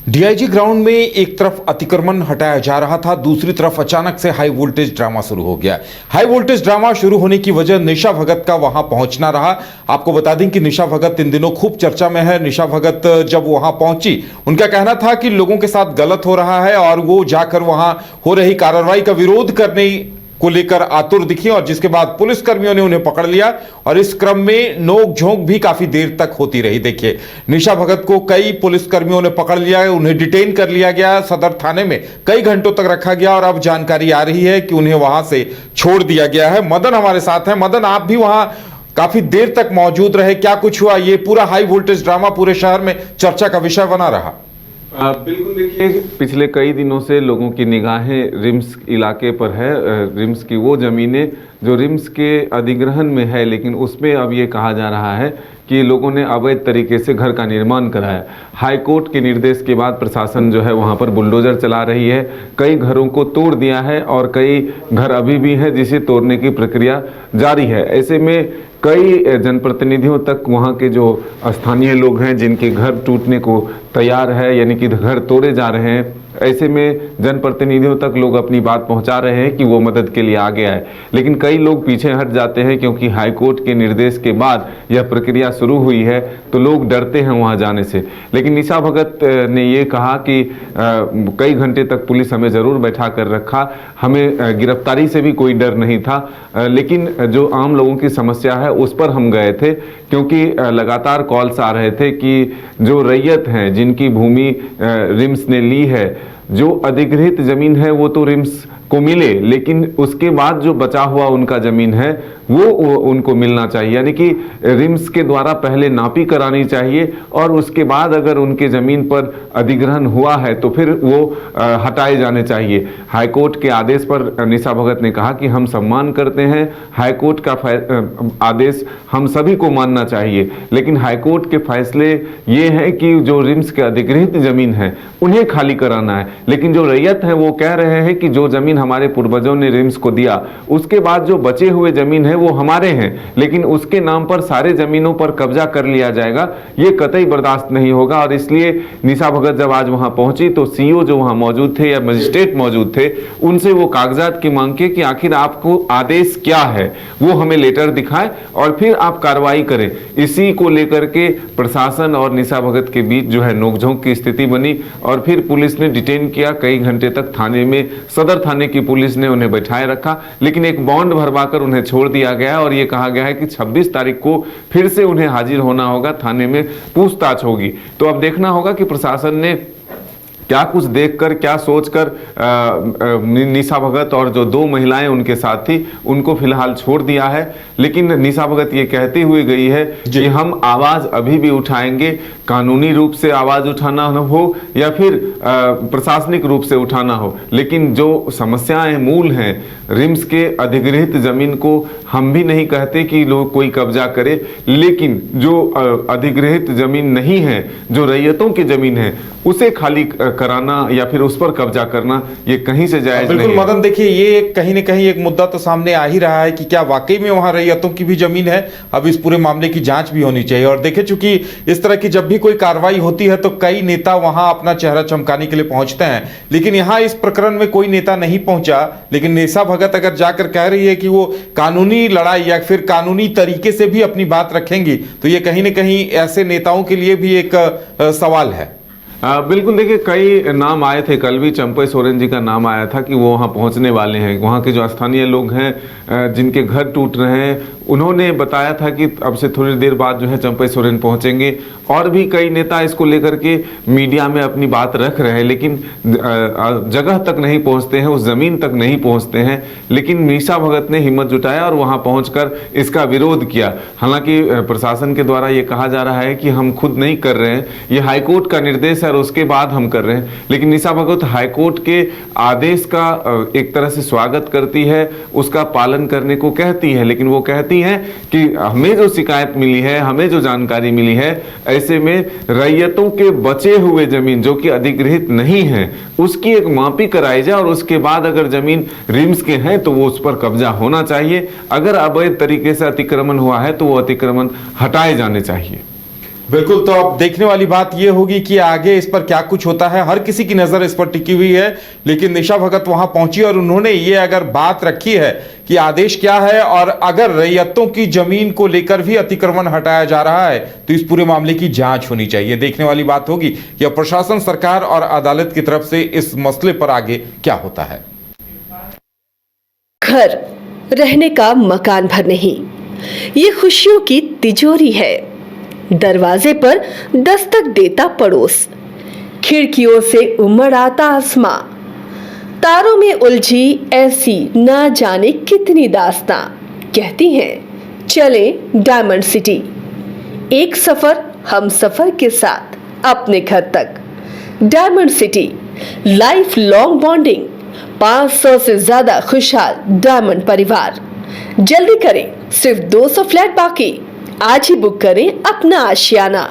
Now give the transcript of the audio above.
DIG ground में एक तरफ अतिक्रमण हटाया जा रहा था, दूसरी तरफ अचानक से हाई वोल्टेज ड्रामा शुरू हो गया। हाई वोल्टेज ड्रामा शुरू होने की वजह निशा भगत का वहां पहुंचना रहा। आपको बता दें कि निशा भगत इन दिनों खूब चर्चा में है। निशा भगत जब वहां पहुंची, उनका कहना था कि लोगों के साथ गलत हो रहा है और वो जाकर वहां हो रही कार्रवाई का विरोध करने को लेकर आतुर दिखी, और जिसके बाद पुलिस कर्मियों ने उन्हें पकड़ लिया और इस क्रम में नोक झोंक भी काफी देर तक होती रही। देखिए, निशा भगत को कई पुलिस कर्मियों ने पकड़ लिया, उन्हें डिटेन कर लिया गया, सदर थाने में कई घंटों तक रखा गया और अब जानकारी आ रही है कि उन्हें वहां से छोड़ दिया गया है। मदन हमारे साथ है। मदन, आप भी वहां काफी देर तक मौजूद रहे, क्या कुछ हुआ? ये पूरा हाई वोल्टेज ड्रामा पूरे शहर में चर्चा का विषय बना रहा। बिल्कुल, देखिए, पिछले कई दिनों से लोगों की निगाहें रिम्स इलाके पर है। रिम्स की वो ज़मीनें जो रिम्स के अधिग्रहण में है, लेकिन उसमें अब ये कहा जा रहा है कि लोगों ने अवैध तरीके से घर का निर्माण कराया। हाई कोर्ट के निर्देश के बाद प्रशासन जो है वहाँ पर बुलडोज़र चला रही है, कई घरों को तोड़ दिया है और कई घर अभी भी हैं जिसे तोड़ने की प्रक्रिया जारी है। ऐसे में कई जनप्रतिनिधियों तक वहाँ के जो स्थानीय लोग हैं जिनके घर टूटने को तैयार है, यानी कि घर तोड़े जा रहे हैं, ऐसे में जनप्रतिनिधियों तक लोग अपनी बात पहुंचा रहे हैं कि वो मदद के लिए आगे आए। लेकिन कई लोग पीछे हट जाते हैं क्योंकि हाईकोर्ट के निर्देश के बाद यह प्रक्रिया शुरू हुई है, तो लोग डरते हैं वहां जाने से। लेकिन निशा भगत ने ये कहा कि कई घंटे तक पुलिस हमें ज़रूर बैठा कर रखा, हमें गिरफ्तारी से भी कोई डर नहीं था, लेकिन जो आम लोगों की समस्या है उस पर हम गए थे, क्योंकि लगातार कॉल्स आ रहे थे कि जो रैयत हैं जिनकी भूमि रिम्स ने ली है, जो अधिग्रहित जमीन है वो तो रिम्स को मिले, लेकिन उसके बाद जो बचा हुआ उनका जमीन है वो उनको मिलना चाहिए। यानी कि रिम्स के द्वारा पहले नापी करानी चाहिए और उसके बाद अगर उनके ज़मीन पर अधिग्रहण हुआ है तो फिर वो हटाए जाने चाहिए। हाईकोर्ट के आदेश पर निशा भगत ने कहा कि हम सम्मान करते हैं, हाईकोर्ट का आदेश हम सभी को मानना चाहिए, लेकिन हाईकोर्ट के फैसले ये हैं कि जो रिम्स के अधिग्रहित ज़मीन है उन्हें खाली कराना है, लेकिन जो रैयत है वो कह रहे हैं कि जो ज़मीन हमारे पूर्वजों ने रिम्स को दिया उसके बाद जो बचे हुए ज़मीन है वो हमारे हैं, लेकिन उसके नाम पर सारे ज़मीनों पर कब्जा कर लिया जाएगा, ये कतई बर्दाश्त नहीं होगा। और इसलिए निशा भगत जब आज वहां पहुंची तो सीओ जो वहां मौजूद थे या मजिस्ट्रेट मौजूद थे, उनसे वो कागजात की मांग की कि आखिर आपको आदेश क्या है, वो हमें लेटर दिखाएं और फिर आप कार्रवाई करें। इसी को लेकर के प्रशासन और निशा भगत के बीच जो है नोकझोंक की स्थिति बनी और फिर पुलिस ने डिटेन किया। कई घंटे तक थाने में, सदर थाने की पुलिस ने उन्हें बैठाए रखा, लेकिन एक बॉन्ड भरवाकर उन्हें छोड़ दिया गया और ये कहा गया है कि 26 तारीख को फिर से उन्हें हाजिर होना होगा, थाने में पूछताछ होगी। तो अब देखना होगा कि प्रशासन ने क्या कुछ देखकर, क्या सोचकर निशा भगत और जो दो महिलाएं उनके साथ थी उनको फिलहाल छोड़ दिया है। लेकिन निशा भगत ये कहती हुई गई है कि हम आवाज़ अभी भी उठाएंगे, कानूनी रूप से आवाज़ उठाना हो या फिर प्रशासनिक रूप से उठाना हो, लेकिन जो समस्याएं मूल हैं रिम्स के अधिग्रहित ज़मीन को हम भी नहीं कहते कि लोग कोई कब्जा करे, लेकिन जो अधिग्रहित ज़मीन नहीं है, जो रैयतों की ज़मीन है, उसे खाली कराना या फिर उस पर कब्जा करना ये कहीं से जायज नहीं है। बिल्कुल मदन, देखिए, ये कहीं न कहीं एक मुद्दा तो सामने आ ही रहा है कि क्या वाकई में वहां रैयतों की भी जमीन है। अब इस पूरे मामले की जांच भी होनी चाहिए। और देखिए, चूंकि इस तरह की जब भी कोई कार्रवाई होती है तो कई नेता वहां अपना चेहरा चमकाने के लिए पहुंचते हैं, लेकिन यहां इस प्रकरण में कोई नेता नहीं पहुंचा। लेकिन निशा भगत अगर जाकर कह रही है कि वो कानूनी लड़ाई या फिर कानूनी तरीके से भी अपनी बात रखेंगी, तो ये कहीं न कहीं ऐसे नेताओं के लिए भी एक सवाल है। बिल्कुल, देखिए, कई नाम आए थे, कल भी चंपई सोरेन जी का नाम आया था कि वो वहाँ पहुँचने वाले हैं। वहाँ के जो स्थानीय लोग हैं जिनके घर टूट रहे हैं, उन्होंने बताया था कि अब से थोड़ी देर बाद जो है चंपई सोरेन पहुँचेंगे। और भी कई नेता इसको लेकर के मीडिया में अपनी बात रख रहे हैं, लेकिन जगह तक नहीं पहुँचते हैं, उस ज़मीन तक नहीं पहुँचते हैं। लेकिन निशा भगत ने हिम्मत जुटाया और वहाँ पहुँचकर इसका विरोध किया। हालांकि प्रशासन के द्वारा ये कहा जा रहा है कि हम खुद नहीं कर रहे हैं, ये हाईकोर्ट का निर्देश है और उसके बाद हम कर रहे हैं। लेकिन निशा भगत हाईकोर्ट के आदेश का एक तरह से स्वागत करती है, उसका पालन करने को कहती है, लेकिन वो कहती हैं कि हमें जो शिकायत मिली है, हमें जो जानकारी मिली है, ऐसे में रैयतों के बचे हुए जमीन जो कि अधिग्रहित नहीं है उसकी एक मापी कराई जाए और उसके बाद अगर जमीन रिम्स के हैं तो वो उस पर कब्जा होना चाहिए। अगर अवैध तरीके से अतिक्रमण हुआ है तो वो अतिक्रमण हटाए जाने चाहिए। बिल्कुल। तो अब देखने वाली बात यह होगी कि आगे इस पर क्या कुछ होता है। हर किसी की नजर इस पर टिकी हुई है, लेकिन निशा भगत वहां पहुंची और उन्होंने ये अगर बात रखी है कि आदेश क्या है और अगर रैयतों की जमीन को लेकर भी अतिक्रमण हटाया जा रहा है तो इस पूरे मामले की जांच होनी चाहिए। देखने वाली बात होगी कि अब प्रशासन, सरकार और अदालत की तरफ से इस मसले पर आगे क्या होता है। घर रहने का मकान भर नहीं, ये खुशियों की तिजोरी है। दरवाजे पर दस्तक देता पड़ोस, खिड़कियों से उमड़ आता आसमां, तारों में उलझी ऐसी ना जाने कितनी दास्तां। कहती हैं चले डायमंड सिटी, एक सफर हम सफर के साथ अपने घर तक। Diamond city, life long bonding, 500 से ज्यादा खुशहाल डायमंड परिवार। जल्दी करें, सिर्फ 200 फ्लैट बाकी। आज ही बुक करें अपना आशियाना।